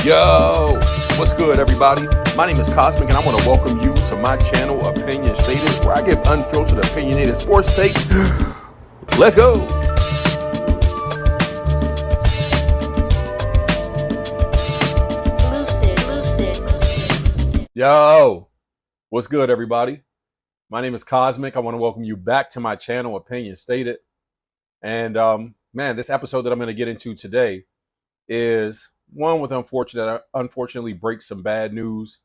Yo, what's good, everybody? My name is Cosmic, and I want to welcome you to my channel, Opinion Stated, where I give unfiltered, opinionated sports takes. Let's go. Yo, what's good, everybody? My name is Cosmic. I want to welcome you back to my channel, Opinion Stated. And man, this episode that I'm going to get into today is one with unfortunately breaks some bad news,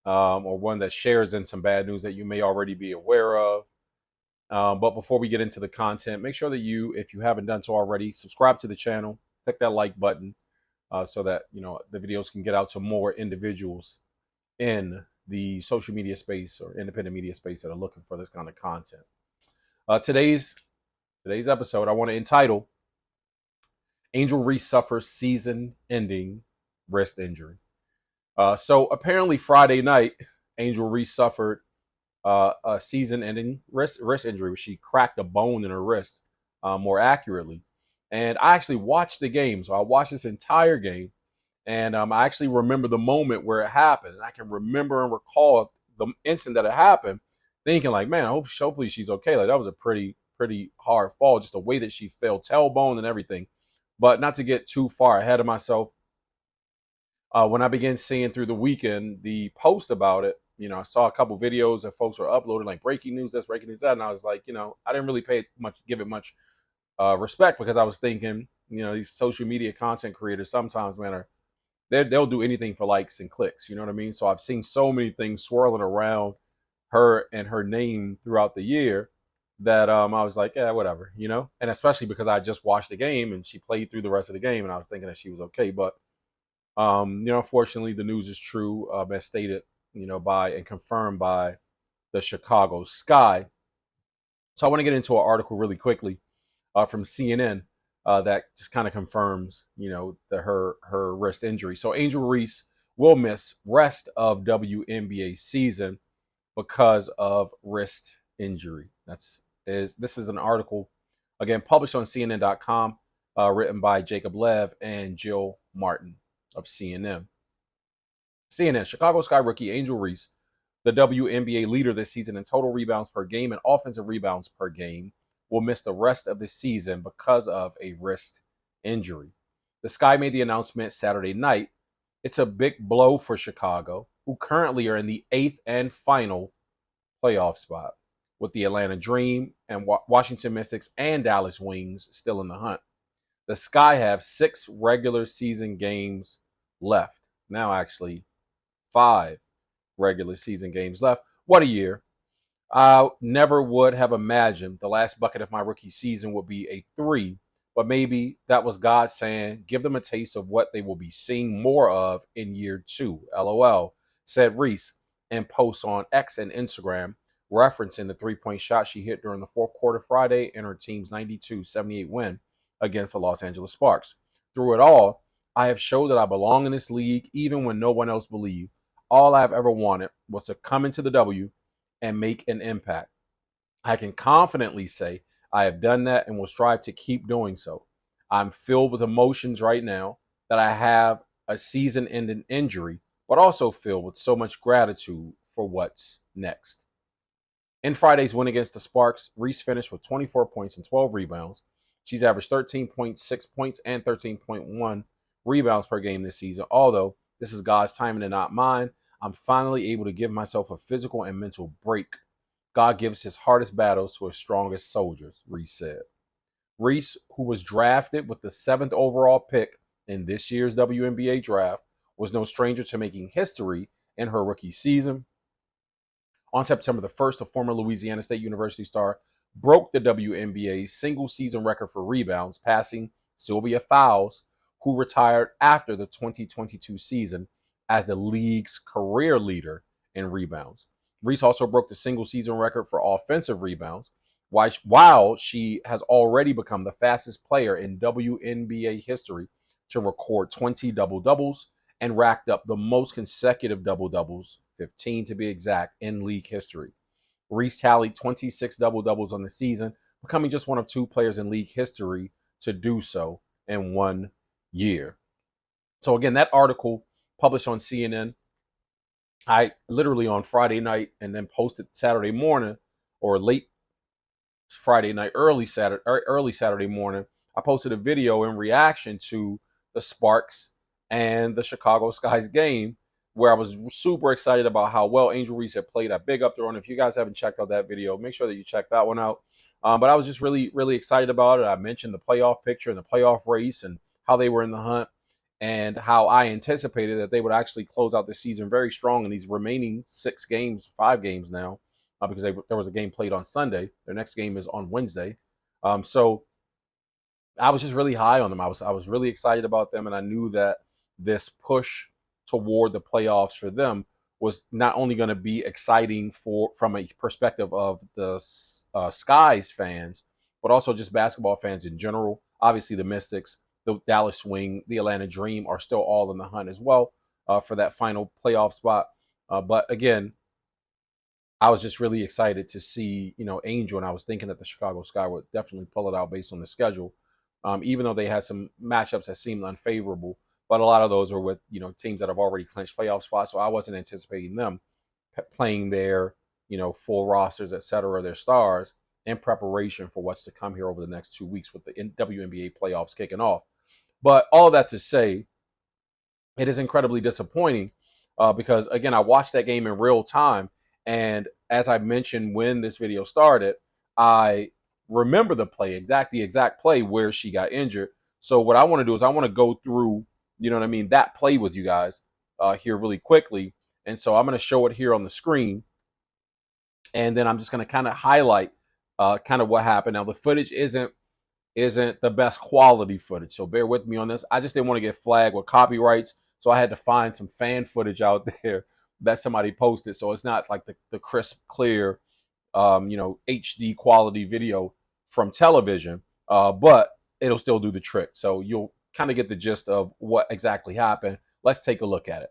or one that shares in some bad news that you may already be aware of. But before we get into the content, make sure that you, if you haven't done so already, subscribe to the channel, click that like button, so that the videos can get out to more individuals in the social media space or independent media space that are looking for this kind of content. Today's episode I want to entitle Angel Reese Suffers Season-Ending Wrist Injury. So apparently Friday night, Angel Reese suffered a season-ending wrist injury, where she cracked a bone in her wrist, more accurately. And I actually watched the game. So I watched this entire game. And I actually remember the moment where it happened. And I can remember and recall the instant that it happened, thinking like, man, hopefully she's okay. Like, that was a pretty hard fall, just the way that she fell, tailbone and everything. But not to get too far ahead of myself, when I began seeing through the weekend the post about it, I saw a couple videos that folks were uploading, like breaking news, that's breaking news that, and I was like, I didn't really give it much respect, because I was thinking, these social media content creators sometimes, man, they'll do anything for likes and clicks. You know what I mean? So I've seen so many things swirling around her and her name throughout the year that I was like, yeah, whatever, And especially because I just watched the game and she played through the rest of the game, and I was thinking that she was okay. But unfortunately, the news is true, as stated, by and confirmed by the Chicago Sky. So I want to get into an article really quickly from CNN that just kind of confirms, her wrist injury. So Angel Reese will miss rest of WNBA season because of wrist injury. This is an article, again, published on CNN.com, written by Jacob Lev and Jill Martin of CNN. Chicago Sky rookie Angel Reese, the WNBA leader this season in total rebounds per game and offensive rebounds per game, will miss the rest of the season because of a wrist injury. The Sky made the announcement Saturday night. It's a big blow for Chicago, who currently are in the 8th and final playoff spot, with the Atlanta Dream and Washington Mystics and Dallas Wings still in the hunt. The Sky have 6 regular season games left. Now, actually, 5 regular season games left. What a year. I never would have imagined the last bucket of my rookie season would be a 3, but maybe that was God saying, give them a taste of what they will be seeing more of in year 2. LOL, said Reese in posts on X and Instagram, referencing the 3-point shot she hit during the fourth quarter Friday in her team's 92-78 win against the Los Angeles Sparks. Through it all, I have showed that I belong in this league, even when no one else believed. All I've ever wanted was to come into the W and make an impact. I can confidently say I have done that and will strive to keep doing so. I'm filled with emotions right now that I have a season-ending injury, but also filled with so much gratitude for what's next. In Friday's win against the Sparks, Reese finished with 24 points and 12 rebounds. She's averaged 13.6 points and 13.1 rebounds per game this season. Although this is God's timing and not mine, I'm finally able to give myself a physical and mental break. God gives his hardest battles to his strongest soldiers, Reese said. Reese, who was drafted with the 7th overall pick in this year's WNBA draft, was no stranger to making history in her rookie season. On September the 1st, the former Louisiana State University star broke the WNBA's single-season record for rebounds, passing Sylvia Fowles, who retired after the 2022 season as the league's career leader in rebounds. Reese also broke the single-season record for offensive rebounds, while she has already become the fastest player in WNBA history to record 20 double-doubles and racked up the most consecutive double-doubles, 15 to be exact, in league history. Reese tallied 26 double-doubles on the season, becoming just one of 2 players in league history to do so in 1 year. So again, that article published on CNN. I literally on Friday night and then posted Saturday morning or late Friday night, early Saturday morning. I posted a video in reaction to the Sparks and the Chicago Skies game where I was super excited about how well Angel Reese had played. I big up there on. If you guys haven't checked out that video, make sure that you check that one out. But I was just really, really excited about it. I mentioned the playoff picture and the playoff race and how they were in the hunt and how I anticipated that they would actually close out the season very strong in these remaining 6 games, 5 games now, because there was a game played on Sunday. Their next game is on Wednesday. So I was just really high on them. I was really excited about them, and I knew that this push toward the playoffs for them was not only going to be exciting from a perspective of the Skies fans, but also just basketball fans in general. Obviously, the Mystics, the Dallas Swing, the Atlanta Dream are still all in the hunt as well for that final playoff spot. But again, I was just really excited to see, Angel, and I was thinking that the Chicago Sky would definitely pull it out based on the schedule, even though they had some matchups that seemed unfavorable. But a lot of those were with, teams that have already clinched playoff spots, so I wasn't anticipating them playing their, full rosters, et cetera, their stars in preparation for what's to come here over the next 2 weeks with the WNBA playoffs kicking off. But all that to say, it is incredibly disappointing because, again, I watched that game in real time. And as I mentioned when this video started, I remember the exact play where she got injured. So what I want to do is I want to go through, that play with you guys here really quickly. And so I'm going to show it here on the screen. And then I'm just going to kind of highlight kind of what happened. Now, the footage isn't the best quality footage, so bear with me on this. I just didn't want to get flagged with copyrights, so I had to find some fan footage out there that somebody posted. So it's not like the crisp, clear, HD quality video from television, but it'll still do the trick. So you'll kind of get the gist of what exactly happened. Let's take a look at it.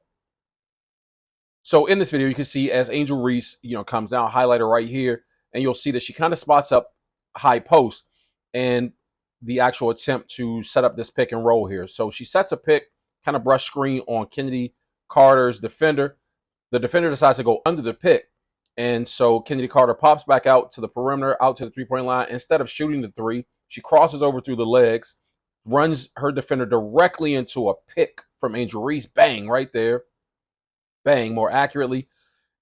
So in this video, you can see as Angel Reese, comes down, highlighter right here, and you'll see that she kind of spots up high post and the actual attempt to set up this pick and roll here. So she sets a pick, kind of brush screen on Kennedy Carter's defender. The defender decides to go under the pick. And so Kennedy Carter pops back out to the perimeter, out to the three-point line. Instead of shooting the three, she crosses over through the legs, runs her defender directly into a pick from Angel Reese. Bang, right there. Bang, more accurately.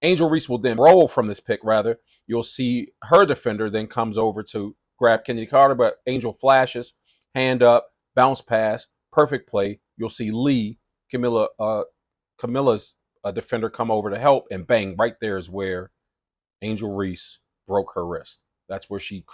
Angel Reese will then roll from this pick, rather. You'll see her defender then comes over to grab Kennedy Carter, but Angel flashes, hand up, bounce pass, perfect play. You'll see Lee, Camilla's defender, come over to help, and bang, right there is where Angel Reese broke her wrist. That's where she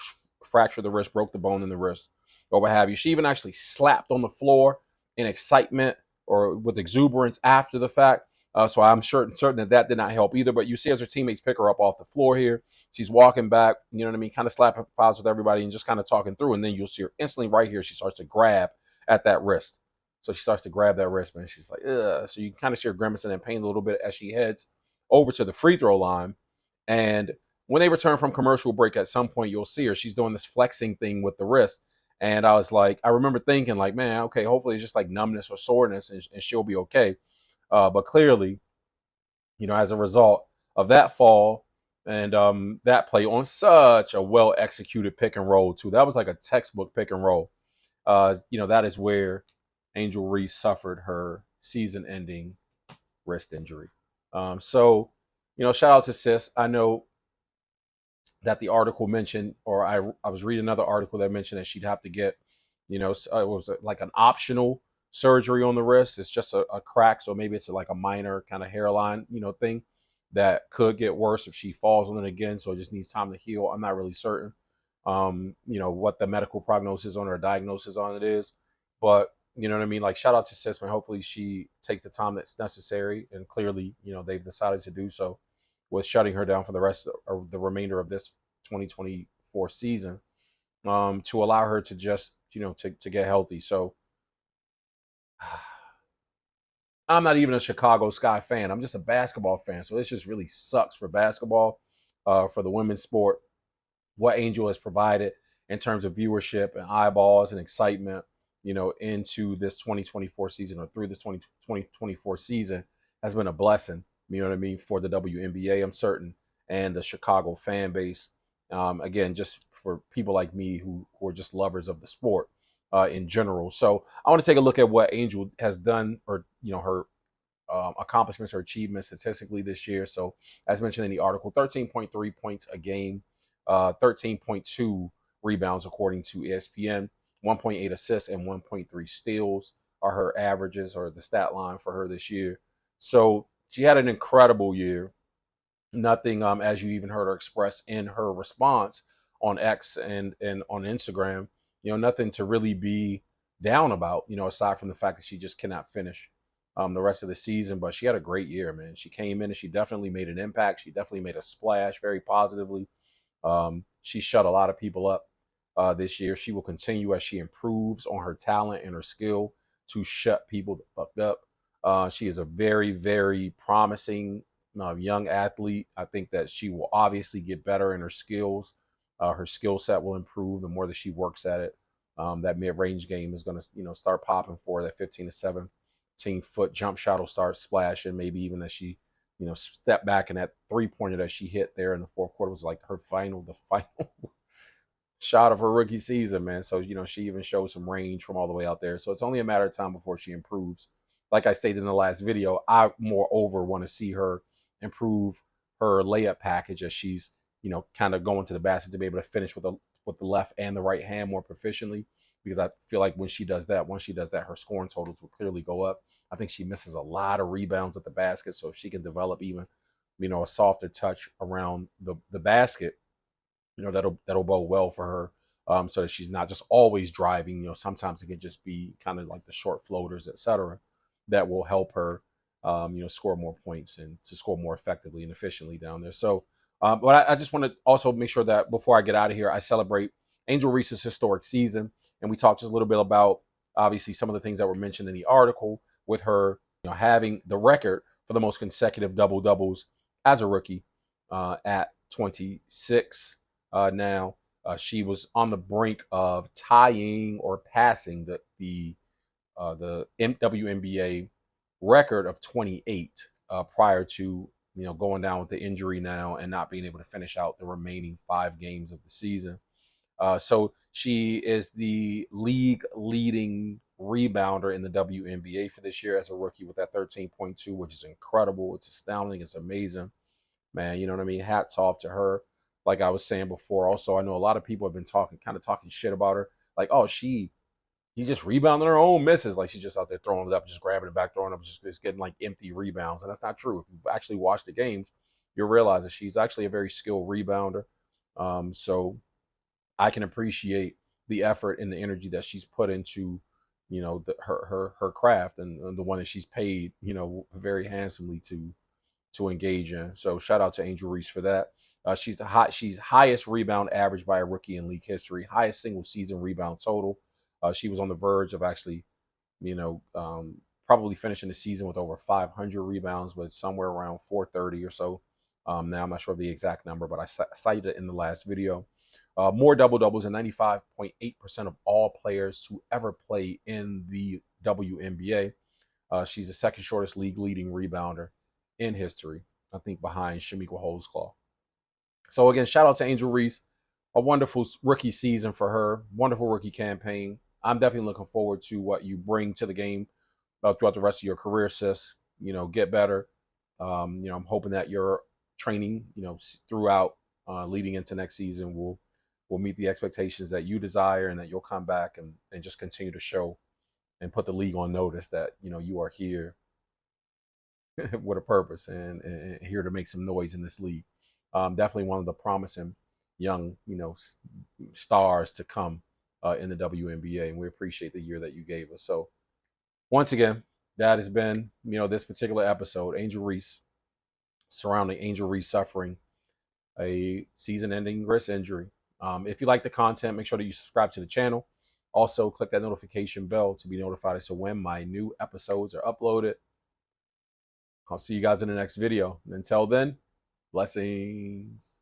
fractured the wrist, broke the bone in the wrist, or what have you. She even actually slapped on the floor in excitement or with exuberance after the fact. So I'm certain that did not help either. But you see as her teammates pick her up off the floor here, she's walking back, kind of slapping files with everybody and just kind of talking through. And then you'll see her instantly right here. She starts to grab at that wrist. So she starts to grab that wrist, man. She's like, ugh. So you kind of see her grimacing in pain a little bit as she heads over to the free throw line. And when they return from commercial break, at some point you'll see her. She's doing this flexing thing with the wrist. And I remember thinking like, man, okay, hopefully it's just like numbness or soreness and she'll be okay. But clearly, as a result of that fall and that play on such a well-executed pick and roll, too. That was like a textbook pick and roll. That is where Angel Reese suffered her season-ending wrist injury. So, shout out to Sis. I know that the article mentioned, or I was reading another article that mentioned that she'd have to get, it was like an optional surgery on the wrist. It's just a crack, so maybe it's like a minor kind of hairline, thing that could get worse if she falls on it again. So it just needs time to heal. I'm not really certain, what the medical prognosis on or diagnosis on it is, but you know what I mean. Like, shout out to Sis, man. Hopefully she takes the time that's necessary, and clearly, they've decided to do so with shutting her down for the rest of the remainder of this 2024 season, to allow her to just to get healthy. So I'm not even a Chicago Sky fan. I'm just a basketball fan. So this just really sucks for basketball, for the women's sport, what Angel has provided in terms of viewership and eyeballs and excitement. into this 2024 season or through this 2024 season has been a blessing, you know what I mean, for the WNBA, I'm certain, and the Chicago fan base. Again, just for people like me who are just lovers of the sport in general. So I want to take a look at what Angel has done, or her accomplishments or achievements statistically this year. So, as mentioned in the article, 13.3 points a game, 13.2 rebounds according to ESPN, 1.8 assists, and 1.3 steals are her averages, or the stat line for her this year. So she had an incredible year. Nothing, as you even heard her express in her response on X and on Instagram, nothing to really be down about, aside from the fact that she just cannot finish the rest of the season. But she had a great year, man. She came in and she definitely made an impact. She definitely made a splash very positively. She shut a lot of people up this year. She will continue as she improves on her talent and her skill to shut people the fuck up. She is a very, very promising young athlete. I think that she will obviously get better in her skills. Her skill set will improve the more that she works at it. That mid-range game is going to, start popping for her. That 15 to 17-foot jump shot will start splashing. Maybe even as she, step back, and that three-pointer that she hit there in the fourth quarter was like the final shot of her rookie season, man. So, she even shows some range from all the way out there. So it's only a matter of time before she improves. Like I stated in the last video, I moreover want to see her improve her layup package as she's, kind of going to the basket to be able to finish with the left and the right hand more proficiently. Because I feel like once she does that, her scoring totals will clearly go up. I think she misses a lot of rebounds at the basket. So if she can develop even, a softer touch around the basket, that'll bode well for her. So that she's not just always driving. Sometimes it can just be kind of like the short floaters, etc., that will help her, score more points and to score more effectively and efficiently down there. So, but I just want to also make sure that before I get out of here, I celebrate Angel Reese's historic season, and we talked just a little bit about obviously some of the things that were mentioned in the article with her, having the record for the most consecutive double doubles as a rookie at 26. Now she was on the brink of tying or passing the WNBA record of 28 prior to going down with the injury now and not being able to finish out the remaining 5 games of the season. So she is the league leading rebounder in the WNBA for this year as a rookie with that 13.2, which is incredible. It's astounding. It's amazing, man. You know what I mean? Hats off to her. Like I was saying before, also, I know a lot of people have been talking shit about her. Like, oh, she just rebounding her own misses. Like she's just out there throwing it up, just grabbing it back, throwing it up, just getting like empty rebounds. And that's not true. If you actually watch the games, you'll realize that she's actually a very skilled rebounder. So I can appreciate the effort and the energy that she's put into, her craft and the one that she's paid, very handsomely to engage in. So shout out to Angel Reese for that. She's highest rebound average by a rookie in league history, highest single season rebound total. She was on the verge of actually, probably finishing the season with over 500 rebounds, but somewhere around 430 or so. Now I'm not sure of the exact number, but I cited it in the last video. More double doubles than 95.8% of all players who ever play in the WNBA. She's the second shortest league leading rebounder in history, I think, behind Shamika Holdsclaw. So again, shout out to Angel Reese. A wonderful rookie season for her. Wonderful rookie campaign. I'm definitely looking forward to what you bring to the game throughout the rest of your career, sis. Get better. I'm hoping that your training, throughout leading into next season will meet the expectations that you desire, and that you'll come back and just continue to show and put the league on notice that, you are here with a purpose and here to make some noise in this league. Definitely one of the promising young, stars to come in the WNBA, and we appreciate the year that you gave us. So once again, that has been, this particular episode, Angel Reese, surrounding Angel Reese suffering a season-ending wrist injury. If you like the content, make sure that you subscribe to the channel. Also, click that notification bell to be notified as to when my new episodes are uploaded. I'll see you guys in the next video. And until then, blessings.